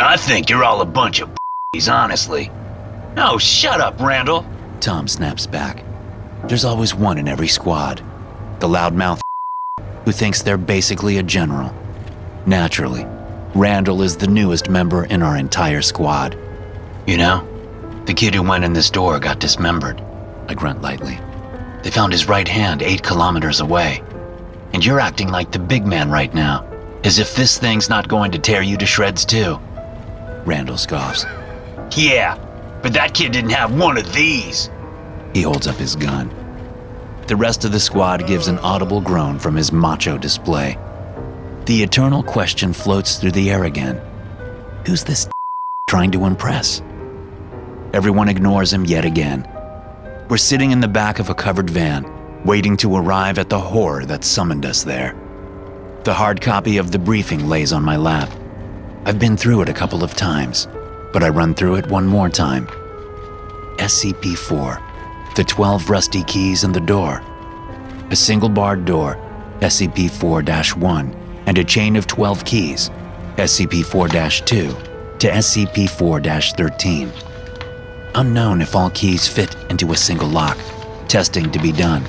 I think you're all a bunch of honestly. Oh, shut up, Randall. Tom snaps back. There's always one in every squad. The loudmouth who thinks they're basically a general. Naturally, Randall is the newest member in our entire squad. You know, the kid who went in this door got dismembered. I grunt lightly. They found his right hand 8 kilometers away. And you're acting like the big man right now, as if this thing's not going to tear you to shreds too. Randall scoffs. Yeah, but that kid didn't have one of these. He holds up his gun. The rest of the squad gives an audible groan from his macho display. The eternal question floats through the air again. Who's this trying to impress? Everyone ignores him yet again. We're sitting in the back of a covered van, waiting to arrive at the horror that summoned us there. The hard copy of the briefing lays on my lap. I've been through it a couple of times, but I run through it one more time. SCP-004, the 12 rusty keys in the door. A single barred door, SCP-004-1, and a chain of 12 keys, SCP-004-2 to SCP-004-13. Unknown if all keys fit into a single lock. Testing to be done.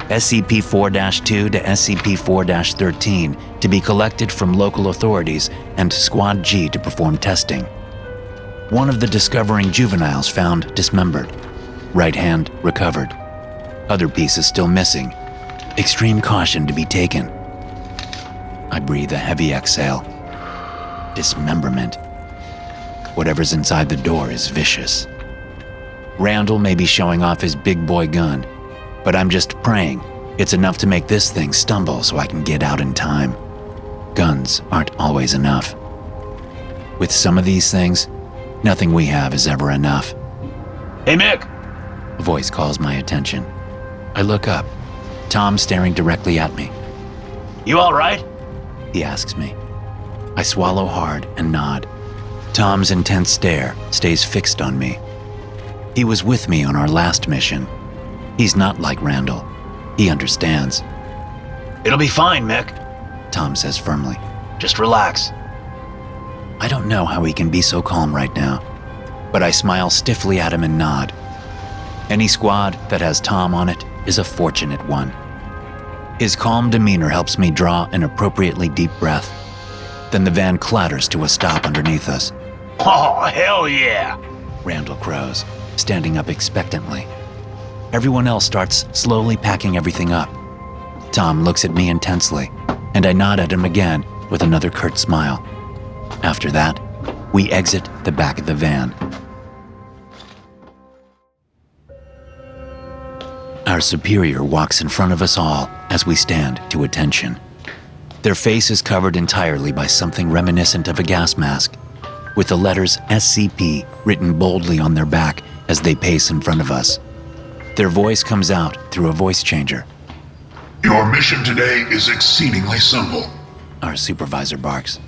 SCP-004-2 to SCP-004-13 to be collected from local authorities and Squad G to perform testing. One of the discovering juveniles found dismembered. Right hand recovered. Other pieces still missing. Extreme caution to be taken. I breathe a heavy exhale. Dismemberment. Whatever's inside the door is vicious. Randall may be showing off his big boy gun, but I'm just praying it's enough to make this thing stumble so I can get out in time. Guns aren't always enough. With some of these things, nothing we have is ever enough. Hey, Mick! A voice calls my attention. I look up. Tom staring directly at me. You all right? He asks me. I swallow hard and nod. Tom's intense stare stays fixed on me. He was with me on our last mission. He's not like Randall. He understands. It'll be fine, Mick. Tom says firmly. Just relax. I don't know how he can be so calm right now, but I smile stiffly at him and nod. Any squad that has Tom on it is a fortunate one. His calm demeanor helps me draw an appropriately deep breath. Then the van clatters to a stop underneath us. Oh, hell yeah! Randall crows, standing up expectantly. Everyone else starts slowly packing everything up. Tom looks at me intensely, and I nod at him again with another curt smile. After that, we exit the back of the van. Our superior walks in front of us all as we stand to attention. Their face is covered entirely by something reminiscent of a gas mask, with the letters SCP written boldly on their back as they pace in front of us. Their voice comes out through a voice changer. Your mission today is exceedingly simple. Our supervisor barks.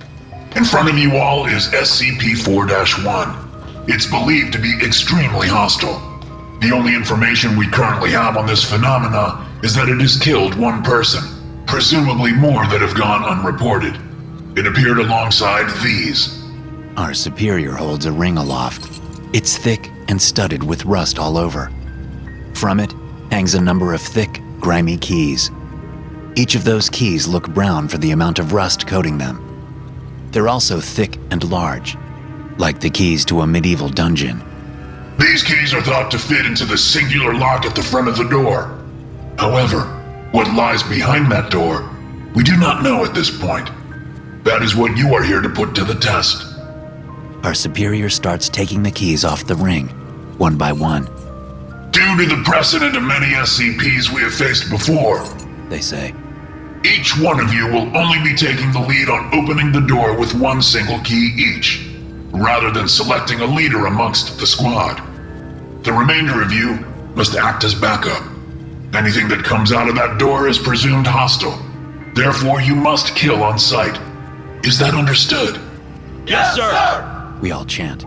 In front of you all is SCP-004-1. It's believed to be extremely hostile. The only information we currently have on this phenomena is that it has killed one person, presumably more that have gone unreported. It appeared alongside these. Our superior holds a ring aloft. It's thick and studded with rust all over. From it hangs a number of thick, grimy keys. Each of those keys look brown for the amount of rust coating them. They're also thick and large, like the keys to a medieval dungeon. These keys are thought to fit into the singular lock at the front of the door. However, what lies behind that door, we do not know at this point. That is what you are here to put to the test. Our superior starts taking the keys off the ring, one by one. Due to the precedent of many SCPs we have faced before, They say. Each one of you will only be taking the lead on opening the door with one single key each, rather than selecting a leader amongst the squad. The remainder of you must act as backup. Anything that comes out of that door is presumed hostile. Therefore, you must kill on sight. Is that understood? Yes, sir! We all chant.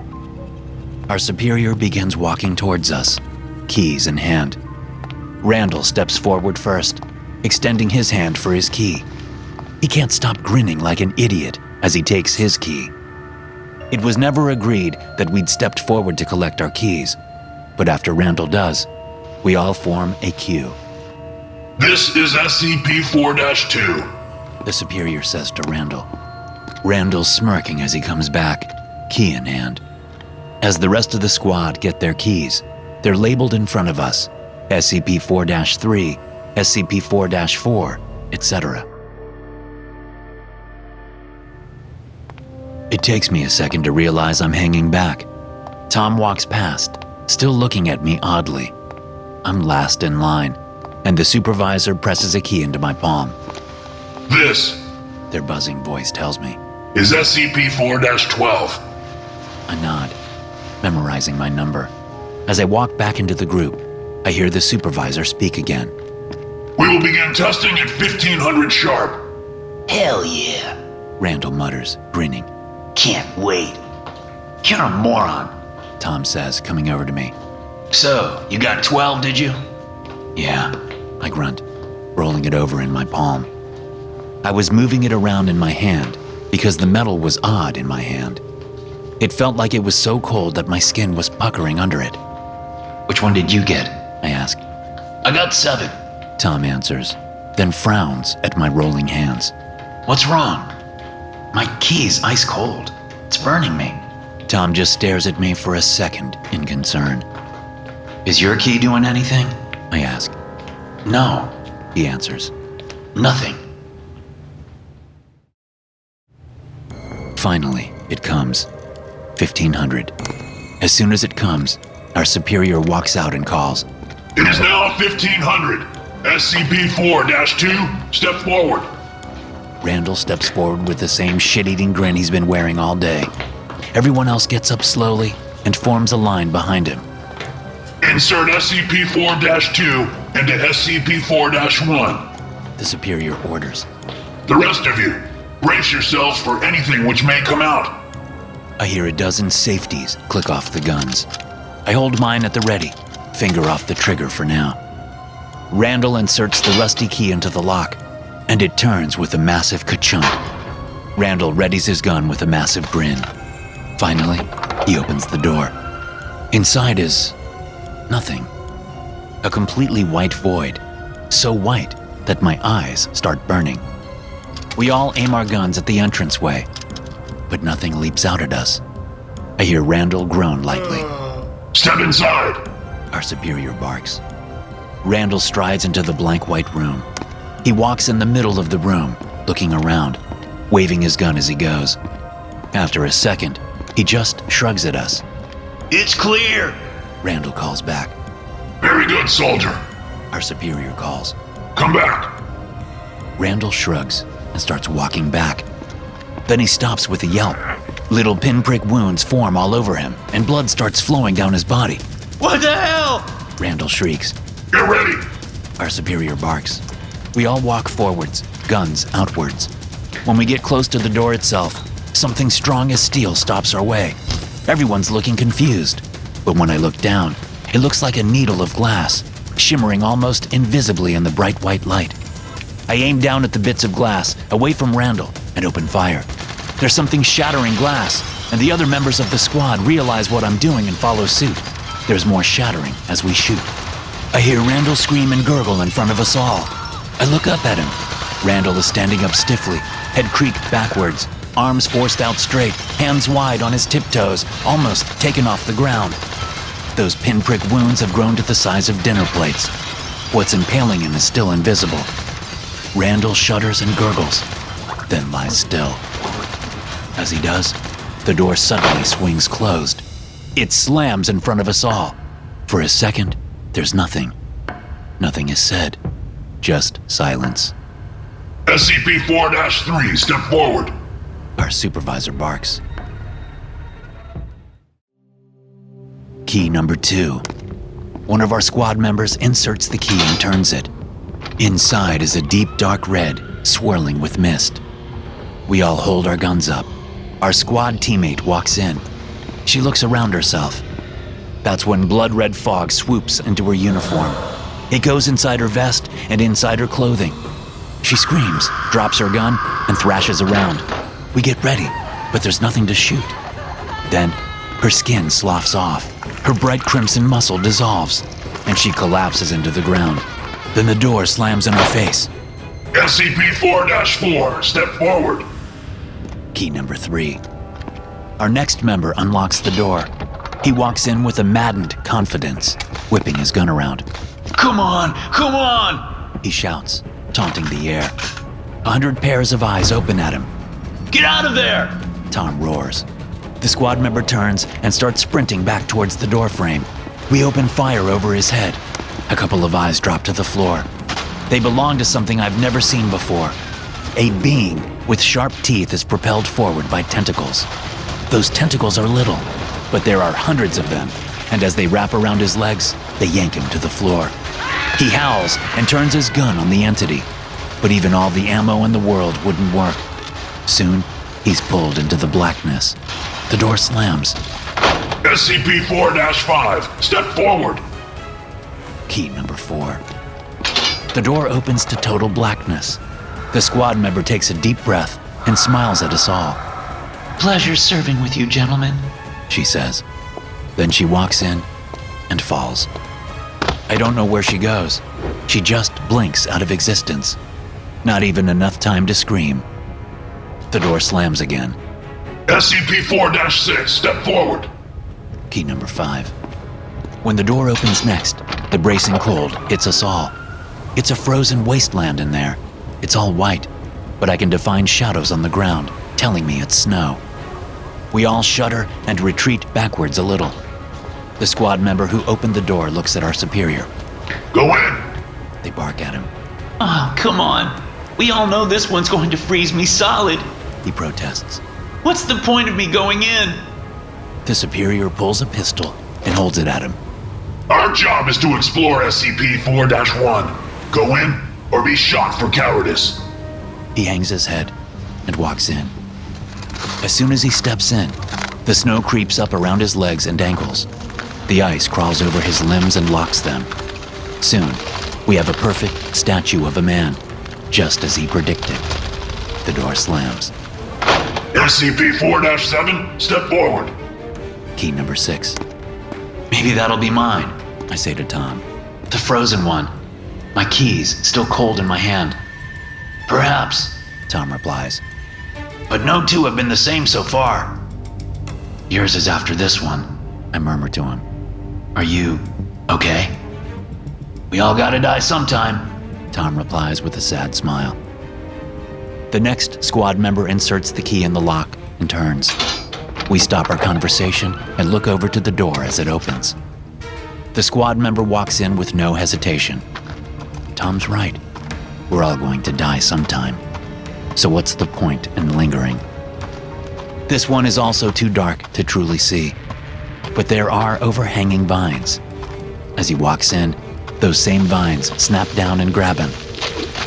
Our superior begins walking towards us, keys in hand. Randall steps forward first, extending his hand for his key. He can't stop grinning like an idiot as he takes his key. It was never agreed that we'd stepped forward to collect our keys, but after Randall does, we all form a queue. This is SCP-004-2. The superior says to Randall. Randall's smirking as he comes back, key in hand. As the rest of the squad get their keys, they're labeled in front of us, SCP-4-3, SCP-4-4, etc. It takes me a second to realize I'm hanging back. Tom walks past, still looking at me oddly. I'm last in line, and the supervisor presses a key into my palm. This Their buzzing voice tells me. is SCP-4-12. I nod, memorizing my number. As I walk back into the group, I hear the supervisor speak again. We will begin testing at 1500 sharp. Hell yeah. Randall mutters, grinning. Can't wait. You're a moron. Tom says, coming over to me. So, you got 12, did you? Yeah, I grunt, rolling it over in my palm. I was moving it around in my hand because the metal was odd in my hand. It felt like it was so cold that my skin was puckering under it. Which one did you get? I ask. I got 7. Tom answers, then frowns at my rolling hands. What's wrong? My key's ice cold. It's burning me. Tom just stares at me for a second in concern. Is your key doing anything? I ask. No. He answers. Nothing. Finally, it comes. 1500. As soon as it comes, our superior walks out and calls. It is now 1500. SCP-4-2, step forward. Randall steps forward with the same shit-eating grin he's been wearing all day. Everyone else gets up slowly and forms a line behind him. Insert SCP-4-2 into SCP-4-1. The superior orders. The rest of you, brace yourselves for anything which may come out. I hear a dozen safeties click off the guns. I hold mine at the ready, finger off the trigger for now. Randall inserts the rusty key into the lock, and it turns with a massive ka-chunk. Randall readies his gun with a massive grin. Finally, he opens the door. Inside is nothing. A completely white void, so white that my eyes start burning. We all aim our guns at the entranceway, but nothing leaps out at us. I hear Randall groan lightly. Step inside. Our superior barks. Randall strides into the blank white room. He walks in the middle of the room, looking around, waving his gun as he goes. After a second, he just shrugs at us. It's clear. Randall calls back. Very good, soldier. Our superior calls. Come back. Randall shrugs and starts walking back. Then he stops with a yelp. Little pinprick wounds form all over him, and blood starts flowing down his body. What the hell? Randall shrieks. Get ready. Our superior barks. We all walk forwards, guns outwards. When we get close to the door itself, something strong as steel stops our way. Everyone's looking confused, but when I look down, it looks like a needle of glass, shimmering almost invisibly in the bright white light. I aim down at the bits of glass, away from Randall, and open fire. There's something shattering glass, and the other members of the squad realize what I'm doing and follow suit. There's more shattering as we shoot. I hear Randall scream and gurgle in front of us all. I look up at him. Randall is standing up stiffly, head creaked backwards, arms forced out straight, hands wide on his tiptoes, almost taken off the ground. Those pinprick wounds have grown to the size of dinner plates. What's impaling him is still invisible. Randall shudders and gurgles, then lies still. As he does, the door suddenly swings closed. It slams in front of us all. For a second, there's nothing. Nothing is said, just silence. SCP-4-3, step forward. Our supervisor barks. Key number 2. One of our squad members inserts the key and turns it. Inside is a deep dark red, swirling with mist. We all hold our guns up. Our squad teammate walks in. She looks around herself. That's when blood red fog swoops into her uniform. It goes inside her vest and inside her clothing. She screams, drops her gun, and thrashes around. We get ready, but there's nothing to shoot. Then, her skin sloughs off, her bright crimson muscle dissolves, and she collapses into the ground. Then the door slams in her face. SCP-4-4, step forward. Key number 3. Our next member unlocks the door. He walks in with a maddened confidence, whipping his gun around. Come on, come on! He shouts, taunting the air. 100 pairs of eyes open at him. Get out of there! Tom roars. The squad member turns and starts sprinting back towards the door frame. We open fire over his head. A couple of eyes drop to the floor. They belong to something I've never seen before. A being with sharp teeth is propelled forward by tentacles. Those tentacles are little, but there are hundreds of them, and as they wrap around his legs, they yank him to the floor. He howls and turns his gun on the entity, but even all the ammo in the world wouldn't work. Soon, he's pulled into the blackness. The door slams. SCP-4-5, step forward. Key number 4. The door opens to total blackness. The squad member takes a deep breath and smiles at us all. Pleasure serving with you, gentlemen, She says. Then she walks in and falls. I don't know where she goes. She just blinks out of existence. Not even enough time to scream. The door slams again. SCP-4-6, step forward. Key number 5. When the door opens next, the bracing cold hits us all. It's a frozen wasteland in there. It's all white, but I can define shadows on the ground, telling me it's snow. We all shudder and retreat backwards a little. The squad member who opened the door looks at our superior. Go in. They bark at him. Oh, come on. We all know this one's going to freeze me solid. He protests. What's the point of me going in? The superior pulls a pistol and holds it at him. Our job is to explore SCP-4-1. Go in or be shot for cowardice. He hangs his head and walks in. As soon as he steps in, the snow creeps up around his legs and ankles. The ice crawls over his limbs and locks them. Soon, we have a perfect statue of a man, just as he predicted. The door slams. SCP-4-7, step forward. Key number 6. Maybe that'll be mine. I say to Tom. The frozen one. My keys still cold in my hand. Perhaps, Tom replies. but no two have been the same so far. Yours is after this one. I murmur to him. Are you okay? We all gotta die sometime. Tom replies with a sad smile. The next squad member inserts the key in the lock and turns. We stop our conversation and look over to the door as it opens. The squad member walks in with no hesitation. Tom's right. We're all going to die sometime. So what's the point in lingering? This one is also too dark to truly see, but there are overhanging vines. As he walks in, those same vines snap down and grab him.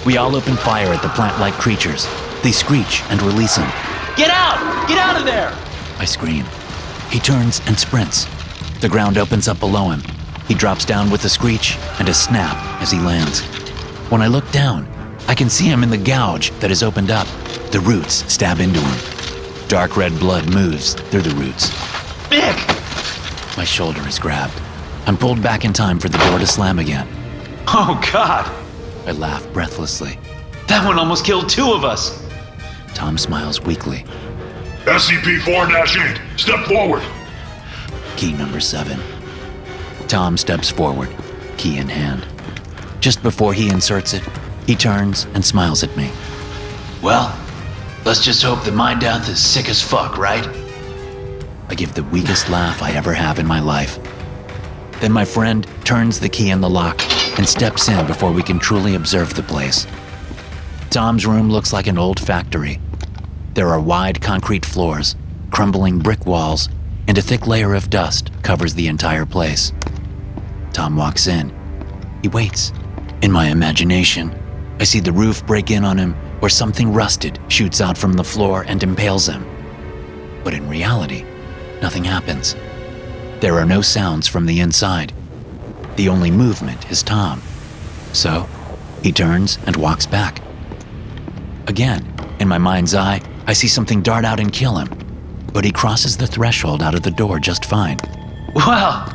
We all open fire at the plant-like creatures. They screech and release him. Get out! Get out of there! I scream. He turns and sprints. The ground opens up below him. He drops down with a screech and a snap as he lands. When I look down, I can see him in the gouge that has opened up. The roots stab into him. Dark red blood moves through the roots. Nick! My shoulder is grabbed. I'm pulled back in time for the door to slam again. Oh, God! I laugh breathlessly. That one almost killed two of us. Tom smiles weakly. SCP-4-8, step forward. Key number 7. Tom steps forward, key in hand. Just before he inserts it, he turns and smiles at me. Well, let's just hope that my death is sick as fuck, right? I give the weakest laugh I ever have in my life. Then my friend turns the key in the lock and steps in before we can truly observe the place. Tom's room looks like an old factory. There are wide concrete floors, crumbling brick walls, and a thick layer of dust covers the entire place. Tom walks in. He waits. In my imagination, I see the roof break in on him or something rusted shoots out from the floor and impales him. But in reality, nothing happens. There are no sounds from the inside. The only movement is Tom. So, he turns and walks back. Again, in my mind's eye, I see something dart out and kill him. but he crosses the threshold out of the door just fine. Well,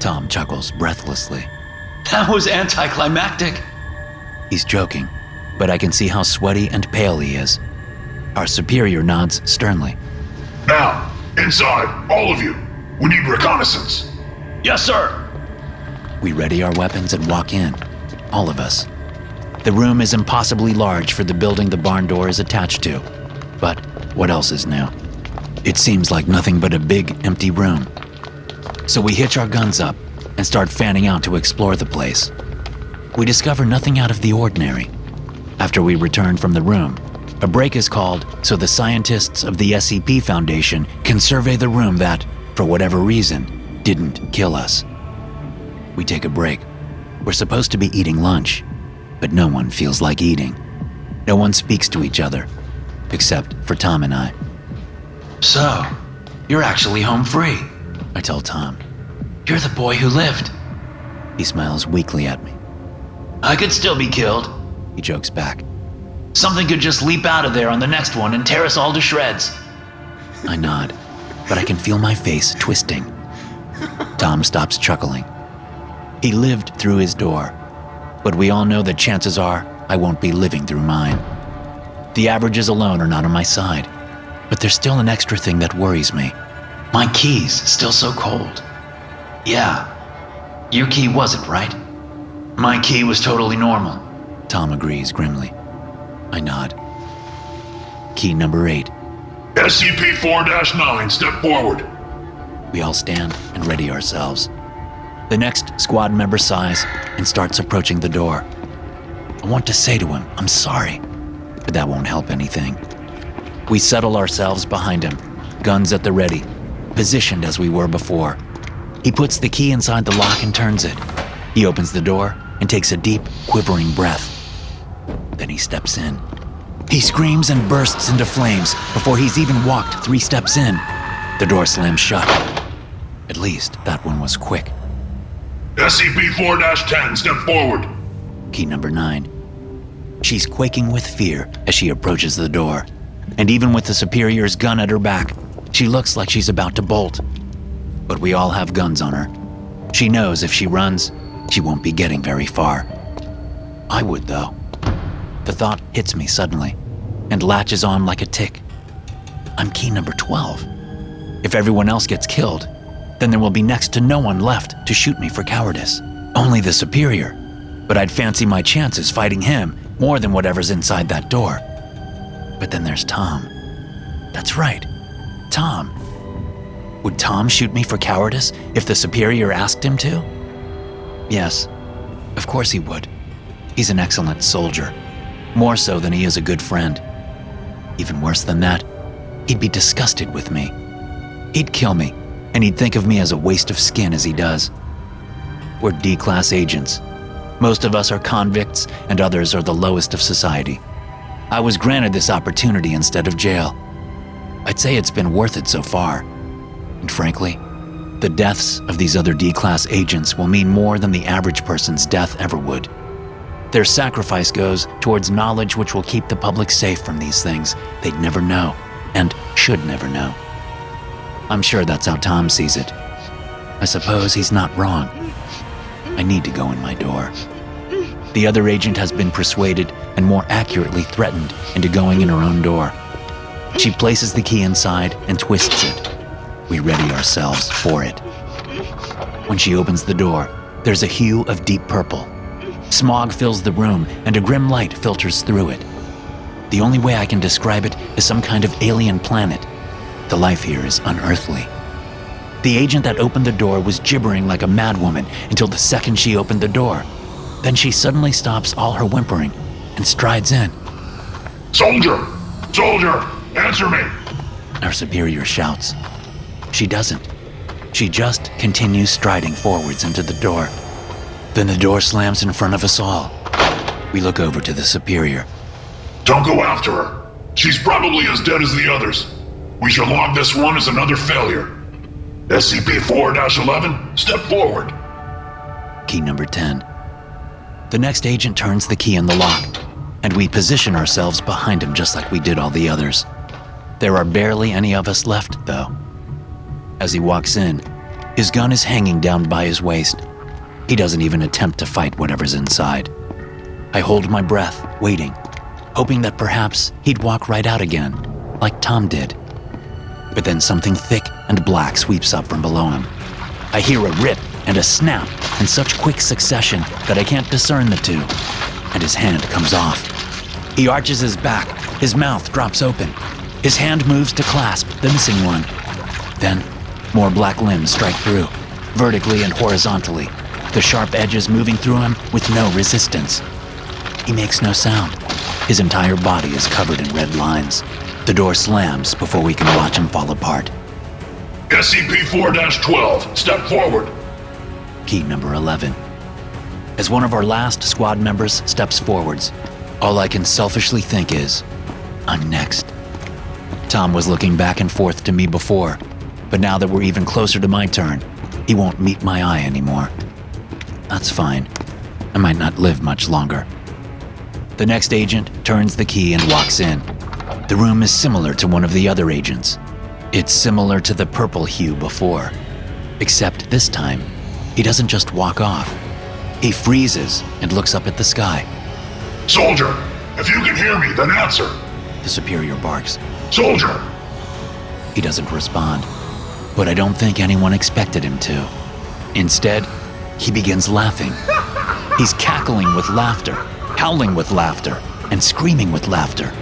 Tom chuckles breathlessly. that was anticlimactic. He's joking, but I can see how sweaty and pale he is. Our superior nods sternly. Now, inside, all of you. We need reconnaissance. Yes, sir. We ready our weapons and walk in, all of us. The room is impossibly large for the building the barn door is attached to. But what else is new? It seems like nothing but a big, empty room. So we hitch our guns up and start fanning out to explore the place. We discover nothing out of the ordinary. After we return from the room, a break is called so the scientists of the SCP Foundation can survey the room that, for whatever reason, didn't kill us. We take a break. We're supposed to be eating lunch, but no one feels like eating. No one speaks to each other, except for Tom and I. So, you're actually home free. I tell Tom. You're the boy who lived. He smiles weakly at me. I could still be killed. He jokes back. Something could just leap out of there on the next one and tear us all to shreds. I nod, but I can feel my face twisting. Tom stops chuckling. He lived through his door, but we all know that chances are I won't be living through mine. The averages alone are not on my side, but there's still an extra thing that worries me. My key's still so cold. Yeah, your key wasn't, right? My key was totally normal. Tom agrees grimly. I nod. Key number 8. SCP-4-9, step forward. We all stand and ready ourselves. The next squad member sighs and starts approaching the door. I want to say to him, I'm sorry, but that won't help anything. We settle ourselves behind him, guns at the ready, positioned as we were before. He puts the key inside the lock and turns it. He opens the door and takes a deep, quivering breath. Then he steps in. He screams and bursts into flames before he's even walked 3 steps in. The door slams shut. At least that one was quick. SCP-4-10, step forward. Key number 9. She's quaking with fear as she approaches the door. And even with the superior's gun at her back, she looks like she's about to bolt. But we all have guns on her. She knows if she runs, she won't be getting very far. I would, though. The thought hits me suddenly and latches on like a tick. I'm key number 12. If everyone else gets killed, then there will be next to no one left to shoot me for cowardice. Only the superior. But I'd fancy my chances fighting him more than whatever's inside that door. But then there's Tom. That's right, Tom. Would Tom shoot me for cowardice if the superior asked him to? Yes, of course he would. He's an excellent soldier, more so than he is a good friend. Even worse than that, he'd be disgusted with me. He'd kill me, and he'd think of me as a waste of skin as he does. We're D-class agents. Most of us are convicts, and others are the lowest of society. I was granted this opportunity instead of jail. I'd say it's been worth it so far. And frankly, the deaths of these other D-class agents will mean more than the average person's death ever would. Their sacrifice goes towards knowledge which will keep the public safe from these things they'd never know, and should never know. I'm sure that's how Tom sees it. I suppose he's not wrong. I need to go in my door. The other agent has been persuaded and more accurately threatened into going in her own door. She places the key inside and twists it. We ready ourselves for it. When she opens the door, there's a hue of deep purple. Smog fills the room and a grim light filters through it. The only way I can describe it is some kind of alien planet. The life here is unearthly. The agent that opened the door was gibbering like a madwoman until the second she opened the door. Then she suddenly stops all her whimpering and strides in. Soldier! Soldier! Answer me! Our superior shouts. She doesn't. She just continues striding forwards into the door. Then the door slams in front of us all. We look over to the superior. Don't go after her. She's probably as dead as the others. We shall log this one as another failure. SCP-4-11, step forward. Key number 10. The next agent turns the key in the lock, and we position ourselves behind him just like we did all the others. There are barely any of us left, though. As he walks in, his gun is hanging down by his waist. He doesn't even attempt to fight whatever's inside. I hold my breath, waiting, hoping that perhaps he'd walk right out again, like Tom did. But then something thick and black sweeps up from below him. I hear a rip and a snap in such quick succession that I can't discern the two, and his hand comes off. He arches his back, his mouth drops open. His hand moves to clasp the missing one. Then, more black limbs strike through, vertically and horizontally, the sharp edges moving through him with no resistance. He makes no sound. His entire body is covered in red lines. The door slams before we can watch him fall apart. SCP-004-12, step forward. Key number 11. As one of our last squad members steps forwards, all I can selfishly think is, I'm next. Tom was looking back and forth to me before, but now that we're even closer to my turn, he won't meet my eye anymore. That's fine. I might not live much longer. The next agent turns the key and walks in. The room is similar to one of the other agents. It's similar to the purple hue before, except this time, he doesn't just walk off. He freezes and looks up at the sky. Soldier, if you can hear me, then answer. The superior barks. Soldier! He doesn't respond, but I don't think anyone expected him to. Instead, he begins laughing. He's cackling with laughter, howling with laughter, and screaming with laughter.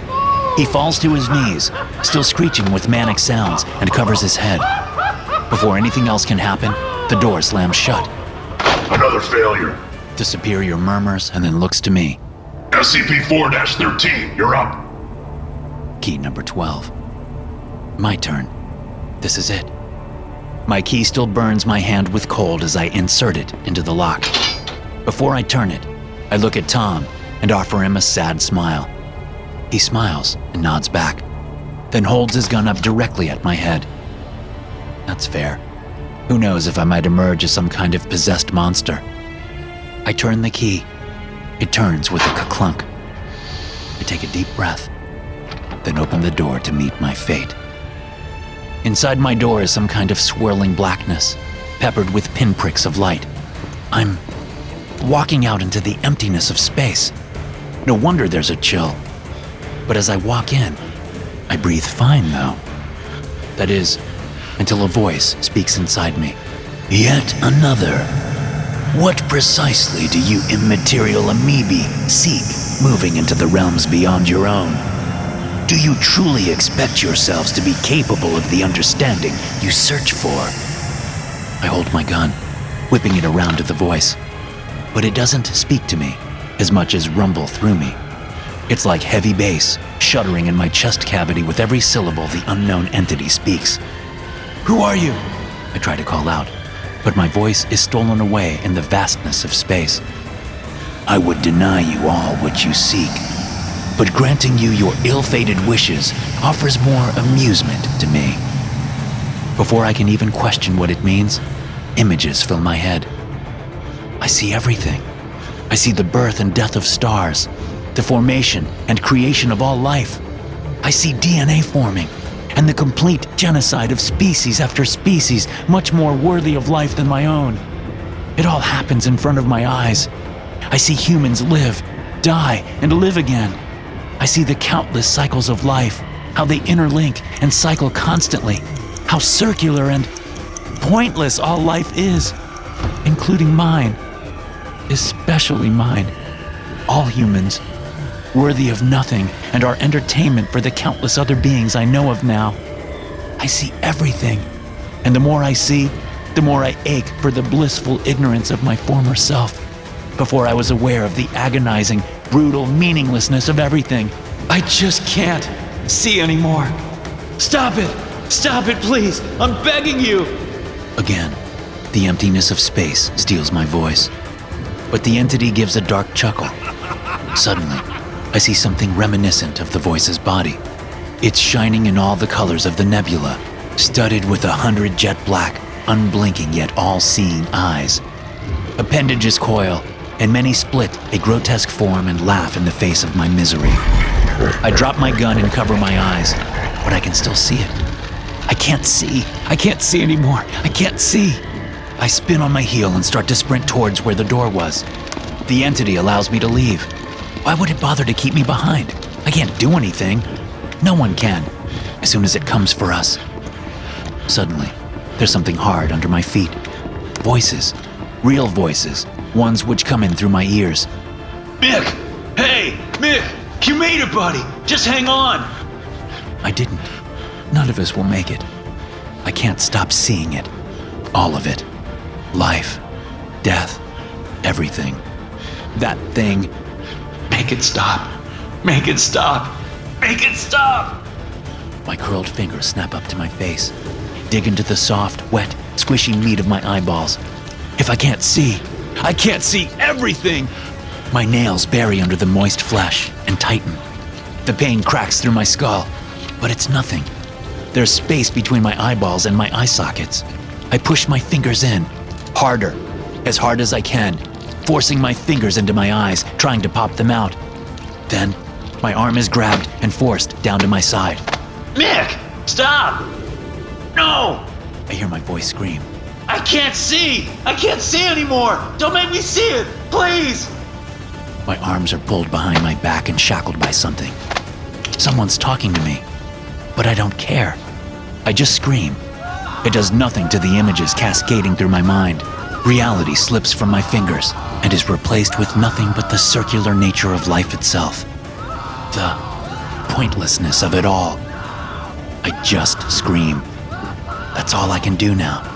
He falls to his knees, still screeching with manic sounds, and covers his head. Before anything else can happen, the door slams shut. Another failure. The superior murmurs and then looks to me. SCP-4-13, you're up. Key number 12. My turn. This is it. My key still burns my hand with cold as I insert it into the lock. Before I turn it, I look at Tom and offer him a sad smile. He smiles and nods back, then holds his gun up directly at my head. That's fair. Who knows if I might emerge as some kind of possessed monster. I turn the key. It turns with a ka-clunk. I take a deep breath, then open the door to meet my fate. Inside my door is some kind of swirling blackness, peppered with pinpricks of light. I'm walking out into the emptiness of space. No wonder there's a chill. But as I walk in, I breathe fine though. That is, until a voice speaks inside me. Yet another. What precisely do you immaterial amoebae seek moving into the realms beyond your own? Do you truly expect yourselves to be capable of the understanding you search for? I hold my gun, whipping it around to the voice. But it doesn't speak to me as much as rumble through me. It's like heavy bass shuddering in my chest cavity with every syllable the unknown entity speaks. Who are you? I try to call out, but my voice is stolen away in the vastness of space. I would deny you all what you seek, but granting you your ill-fated wishes offers more amusement to me. Before I can even question what it means, images fill my head. I see everything. I see the birth and death of stars, the formation and creation of all life. I see DNA forming, and the complete genocide of species after species, much more worthy of life than my own. It all happens in front of my eyes. I see humans live, die, and live again. I see the countless cycles of life, how they interlink and cycle constantly, how circular and pointless all life is, including mine, especially mine. All humans, worthy of nothing and are entertainment for the countless other beings I know of now. I see everything, and the more I see, the more I ache for the blissful ignorance of my former self, before I was aware of the agonizing, brutal meaninglessness of everything. I just can't see anymore. Stop it! Stop it, please! I'm begging you! Again, the emptiness of space steals my voice, but the entity gives a dark chuckle. Suddenly, I see something reminiscent of the voice's body. It's shining in all the colors of the nebula, studded with 100 jet black, unblinking yet all-seeing eyes. Appendages coil, and many split a grotesque form and laugh in the face of my misery. I drop my gun and cover my eyes. but I can still see it. I can't see. I can't see anymore. I can't see. I spin on my heel and start to sprint towards where the door was. The entity allows me to leave. Why would it bother to keep me behind? I can't do anything. No one can, as soon as it comes for us. Suddenly, there's something hard under my feet. Voices. Real voices. Ones which come in through my ears. Mick! Hey! Mick! You made it, buddy! Just hang on! I didn't. None of us will make it. I can't stop seeing it. All of it. Life. Death. Everything. That thing. Make it stop! Make it stop! Make it stop! My curled fingers snap up to my face. Dig into the soft, wet, squishy meat of my eyeballs. If I can't see everything! My nails bury under the moist flesh and tighten. The pain cracks through my skull, but it's nothing. There's space between my eyeballs and my eye sockets. I push my fingers in, harder, as hard as I can, forcing my fingers into my eyes, trying to pop them out. Then, my arm is grabbed and forced down to my side. Mick! Stop! No! I hear my voice scream. I can't see! I can't see anymore! Don't make me see it! Please! My arms are pulled behind my back and shackled by something. Someone's talking to me, but I don't care. I just scream. It does nothing to the images cascading through my mind. Reality slips from my fingers and is replaced with nothing but the circular nature of life itself. The pointlessness of it all. I just scream. That's all I can do now.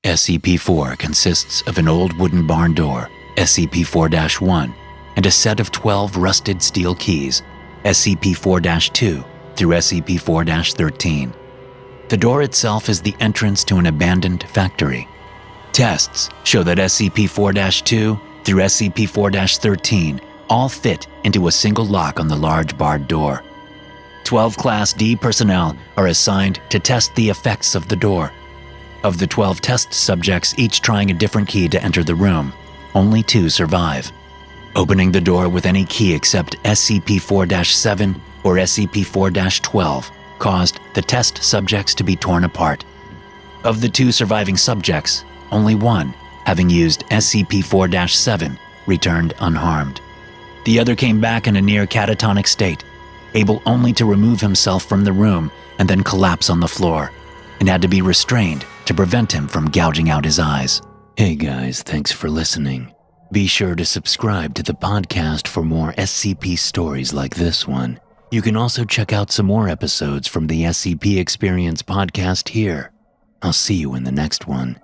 SCP-4 consists of an old wooden barn door, SCP-4-1, and a set of 12 rusted steel keys, SCP-4-2 through SCP-4-13. The door itself is the entrance to an abandoned factory. Tests show that SCP-4-2 through SCP-4-13 all fit into a single lock on the large barred door. 12 Class D personnel are assigned to test the effects of the door. Of the 12 test subjects, each trying a different key to enter the room, only 2 survive. Opening the door with any key except SCP-4-7 or SCP-4-12 caused the test subjects to be torn apart. Of the 2 surviving subjects, only one, having used SCP-4-7, returned unharmed. The other came back in a near catatonic state, able only to remove himself from the room and then collapse on the floor, and had to be restrained to prevent him from gouging out his eyes. Hey guys, thanks for listening. Be sure to subscribe to the podcast for more SCP stories like this one. You can also check out some more episodes from the SCP Experience podcast here. I'll see you in the next one.